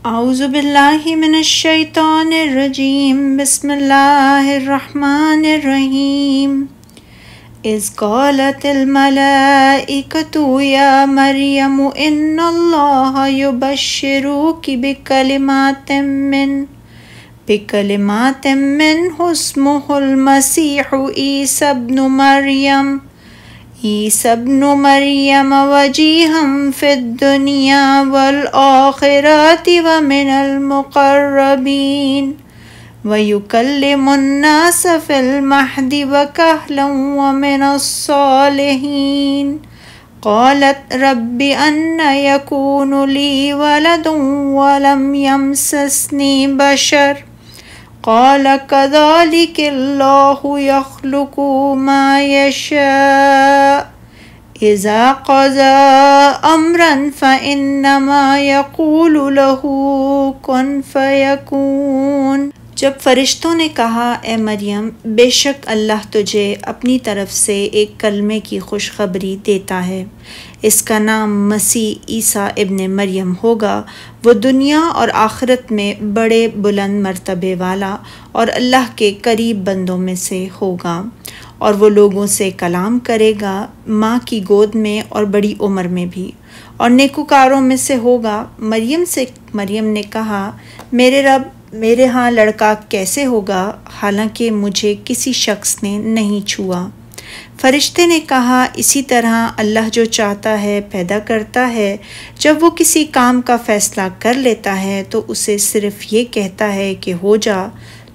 اعوذ باللہ من الشیطان الرجیم بسم اللہ الرحمن الرحیم اذ قالت الملائکۃ یا مریم ان اللہ یبشرک بکلمات منہ اسمہ المسیح عیسی ابن مریم وجیہا فی الدنیا والآخرۃ ومن المقربین ویکلم الناس فی المہد وکہلا ومن الصالحین قالت رب ان یکون لی ولد ولم یمسسنی بشر قال كذلك الله يخلق ما يشاء إذا قضى أمرا فإنما يقول له كن فيكون۔ جب فرشتوں نے کہا اے مریم بے شک اللہ تجھے اپنی طرف سے ایک کلمے کی خوشخبری دیتا ہے، اس کا نام مسیح عیسیٰ ابن مریم ہوگا، وہ دنیا اور آخرت میں بڑے بلند مرتبے والا اور اللہ کے قریب بندوں میں سے ہوگا، اور وہ لوگوں سے کلام کرے گا ماں کی گود میں اور بڑی عمر میں بھی، اور نیکوکاروں میں سے ہوگا۔ مریم نے کہا میرے رب میرے ہاں لڑکا کیسے ہوگا حالانکہ مجھے کسی شخص نے نہیں چھوا۔ فرشتے نے کہا اسی طرح اللہ جو چاہتا ہے پیدا کرتا ہے، جب وہ کسی کام کا فیصلہ کر لیتا ہے تو اسے صرف یہ کہتا ہے کہ ہو جا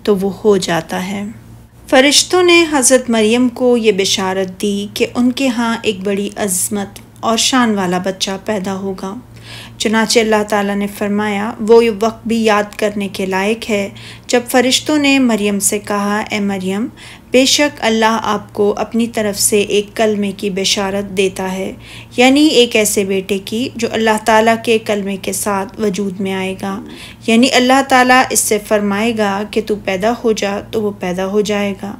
تو وہ ہو جاتا ہے۔ فرشتوں نے حضرت مریم کو یہ بشارت دی کہ ان کے ہاں ایک بڑی عظمت اور شان والا بچہ پیدا ہوگا۔ چنانچہ اللہ تعالیٰ نے فرمایا وہ وقت بھی یاد کرنے کے لائق ہے جب فرشتوں نے مریم سے کہا اے مریم بے شک اللہ آپ کو اپنی طرف سے ایک کلمے کی بشارت دیتا ہے، یعنی ایک ایسے بیٹے کی جو اللہ تعالیٰ کے کلمے کے ساتھ وجود میں آئے گا، یعنی اللہ تعالیٰ اس سے فرمائے گا کہ تو پیدا ہو جا تو وہ پیدا ہو جائے گا،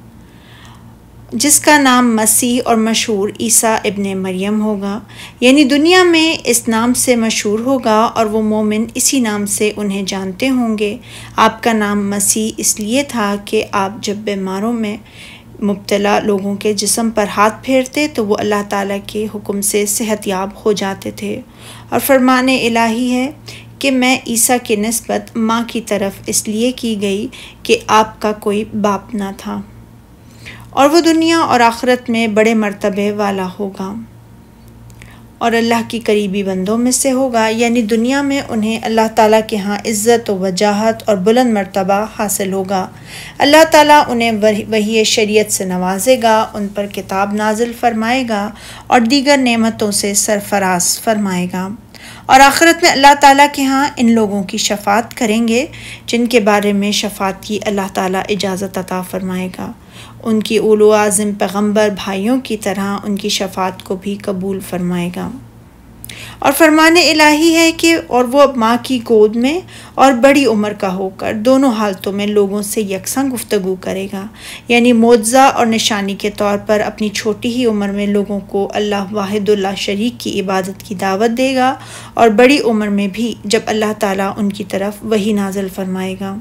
جس کا نام مسیح اور مشہور عیسیٰ ابن مریم ہوگا، یعنی دنیا میں اس نام سے مشہور ہوگا اور وہ مومن اسی نام سے انہیں جانتے ہوں گے۔ آپ کا نام مسیح اس لیے تھا کہ آپ جب بیماروں میں مبتلا لوگوں کے جسم پر ہاتھ پھیرتے تو وہ اللہ تعالیٰ کے حکم سے صحت یاب ہو جاتے تھے، اور فرمان الہی ہے کہ میں عیسیٰ کی نسبت ماں کی طرف اس لیے کی گئی کہ آپ کا کوئی باپ نہ تھا، اور وہ دنیا اور آخرت میں بڑے مرتبے والا ہوگا اور اللہ کی قریبی بندوں میں سے ہوگا، یعنی دنیا میں انہیں اللہ تعالیٰ کے ہاں عزت و وجاہت اور بلند مرتبہ حاصل ہوگا۔ اللہ تعالیٰ انہیں وحی شریعت سے نوازے گا، ان پر کتاب نازل فرمائے گا اور دیگر نعمتوں سے سرفراز فرمائے گا، اور آخرت میں اللہ تعالیٰ کے ہاں ان لوگوں کی شفاعت کریں گے جن کے بارے میں شفاعت کی اللہ تعالیٰ اجازت عطا فرمائے گا، ان کی اولو عازم پیغمبر بھائیوں کی طرح ان کی شفاعت کو بھی قبول فرمائے گا۔ اور فرمان الہی ہے کہ اور وہ ماں کی گود میں اور بڑی عمر کا ہو کر دونوں حالتوں میں لوگوں سے یکساں گفتگو کرے گا، یعنی معجزہ اور نشانی کے طور پر اپنی چھوٹی ہی عمر میں لوگوں کو اللہ واحد اللہ شریک کی عبادت کی دعوت دے گا، اور بڑی عمر میں بھی جب اللہ تعالیٰ ان کی طرف وحی نازل فرمائے گا۔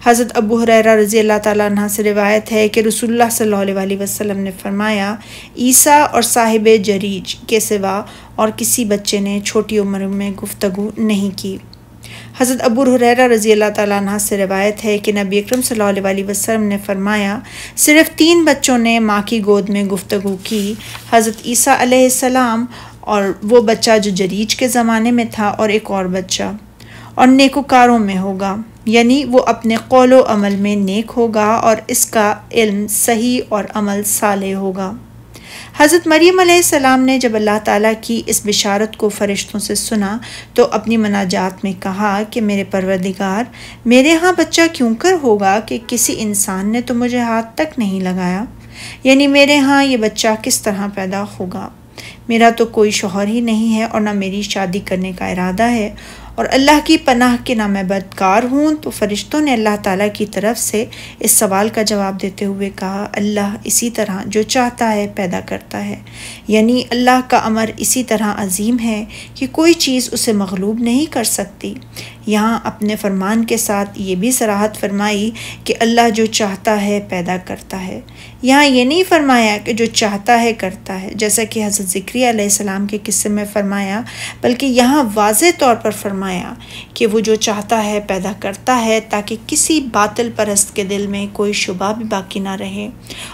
حضرت ابو ہریرہ رضی اللہ تعالیٰ عنہ سے روایت ہے کہ رسول اللہ صلی اللہ علیہ وسلم نے فرمایا عیسیٰ اور صاحب جریج کے سوا اور کسی بچے نے چھوٹی عمر میں گفتگو نہیں کی۔ حضرت ابو ہریرہ رضی اللہ تعالیٰ عنہ سے روایت ہے کہ نبی اکرم صلی اللہ علیہ وسلم نے فرمایا صرف 3 بچوں نے ماں کی گود میں گفتگو کی، حضرت عیسیٰ علیہ السلام اور وہ بچہ جو جریج کے زمانے میں تھا، اور ایک اور بچہ، اور نیکوکاروں میں ہوگا، یعنی وہ اپنے قول و عمل میں نیک ہوگا اور اس کا علم صحیح اور عمل صالح ہوگا۔ حضرت مریم علیہ السلام نے جب اللہ تعالیٰ کی اس بشارت کو فرشتوں سے سنا تو اپنی مناجات میں کہا کہ میرے پروردگار میرے ہاں بچہ کیوں کر ہوگا کہ کسی انسان نے تو مجھے ہاتھ تک نہیں لگایا، یعنی میرے ہاں یہ بچہ کس طرح پیدا ہوگا، میرا تو کوئی شوہر ہی نہیں ہے اور نہ میری شادی کرنے کا ارادہ ہے، اور اللہ کی پناہ کے نہ میں بدکار ہوں۔ تو فرشتوں نے اللہ تعالیٰ کی طرف سے اس سوال کا جواب دیتے ہوئے کہا اللہ اسی طرح جو چاہتا ہے پیدا کرتا ہے، یعنی اللہ کا امر اسی طرح عظیم ہے کہ کوئی چیز اسے مغلوب نہیں کر سکتی، یہاں اپنے فرمان کے ساتھ یہ بھی صراحت فرمائی کہ اللہ جو چاہتا ہے پیدا کرتا ہے۔ یہاں یہ نہیں فرمایا کہ جو چاہتا ہے کرتا ہے، جیسا کہ حضرت زکریا علیہ السلام کے قصے میں فرمایا، بلکہ یہاں واضح طور پر فرمایا کہ وہ جو چاہتا ہے پیدا کرتا ہے، تاکہ کسی باطل پرست کے دل میں کوئی شبہ بھی باقی نہ رہے۔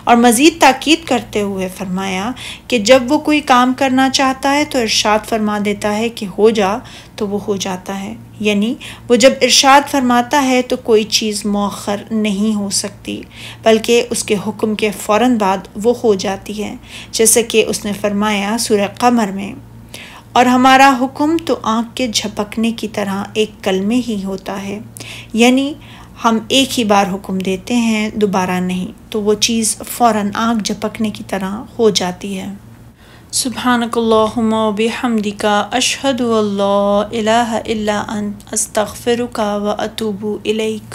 اور مزید تاکید کرتے ہوئے فرمایا کہ جب وہ کوئی کام کرنا چاہتا ہے تو ارشاد فرما دیتا ہے کہ ہو جا تو وہ ہو جاتا ہے، یعنی وہ جب ارشاد فرماتا ہے تو کوئی چیز مؤخر نہیں ہو سکتی، بلکہ اس کے حکم کے فوراً بعد وہ ہو جاتی ہے، جیسے کہ اس نے فرمایا سورہ قمر میں، اور ہمارا حکم تو آنکھ کے جھپکنے کی طرح ایک کلمے ہی ہوتا ہے، یعنی ہم ایک ہی بار حکم دیتے ہیں، دوبارہ نہیں، تو وہ چیز فوراً آنکھ جھپکنے کی طرح ہو جاتی ہے۔ سبحانک اللہم و بحمدک، اشہد ان لا الہ الا انت، استغفرک و اتوب الیک۔